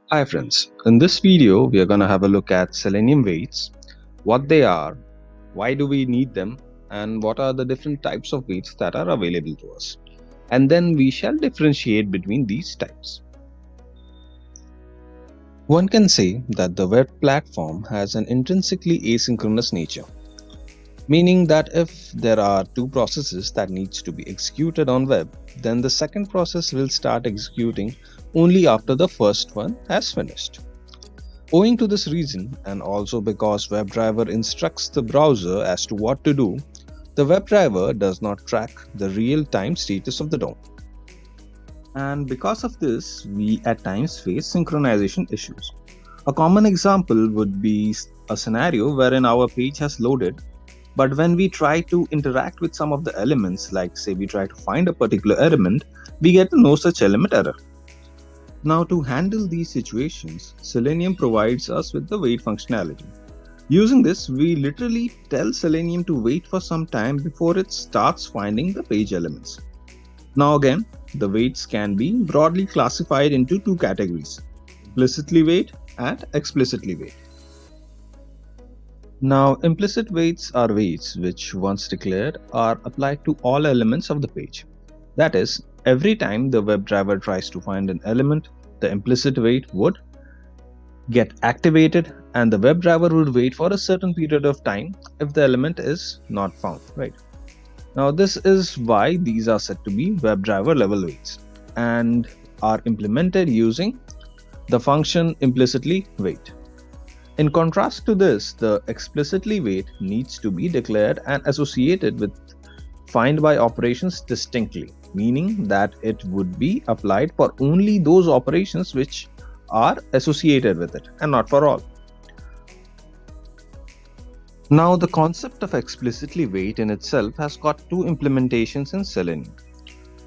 Hi friends, in this video we are going to have a look at Selenium weights, what they are, why do we need them, and what are the different types of weights that are available to us. And then we shall differentiate between these types. One can say that the web platform has an intrinsically asynchronous nature, meaning that if there are two processes that needs to be executed on web, then the second process will start executing only after the first one has finished. Owing to this reason, and also because WebDriver instructs the browser as to what to do, the WebDriver does not track the real-time status of the DOM. And because of this, we at times face synchronization issues. A common example would be a scenario wherein our page has loaded, but when we try to interact with some of the elements, like say we try to find a particular element, we get no such element error. Now, to handle these situations, Selenium provides us with the wait functionality. Using this, we literally tell Selenium to wait for some time before it starts finding the page elements. Now again, the weights can be broadly classified into two categories: implicitly wait and explicitly wait. Now, implicit weights are weights which, once declared, are applied to all elements of the page. That is, every time the WebDriver tries to find an element, the implicit wait would get activated and the WebDriver would wait for a certain period of time if the element is not found, right? Now, this is why these are said to be WebDriver level waits and are implemented using the function implicitly wait. In contrast to this, the explicitly wait needs to be declared and associated with find by operations distinctly, meaning that it would be applied for only those operations which are associated with it and not for all. Now, the concept of explicitly wait in itself has got two implementations in Selenium.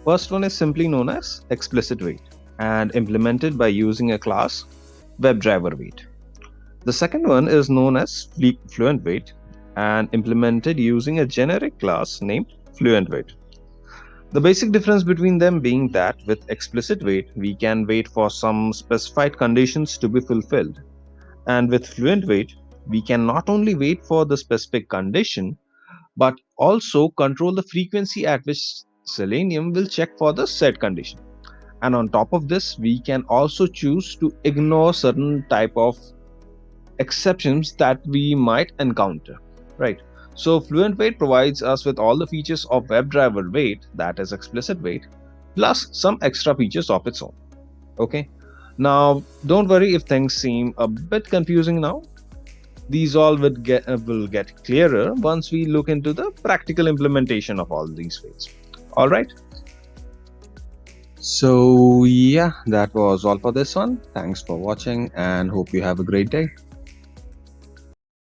First one is simply known as explicit wait and implemented by using a class WebDriver wait. The second one is known as Fluent wait and implemented using a generic class named Fluent wait. The basic difference between them being that with explicit wait, we can wait for some specified conditions to be fulfilled, and with Fluent wait, we can not only wait for the specific condition but also control the frequency at which Selenium will check for the said condition. And on top of this, we can also choose to ignore certain type of exceptions that we might encounter, right? So Fluent Wait provides us with all the features of WebDriver Wait, that is explicit wait, plus some extra features of its own. Okay. Now, don't worry if things seem a bit confusing now. These all will get clearer once we look into the practical implementation of all these ways. All right. So yeah, that was all for this one. Thanks for watching and hope you have a great day.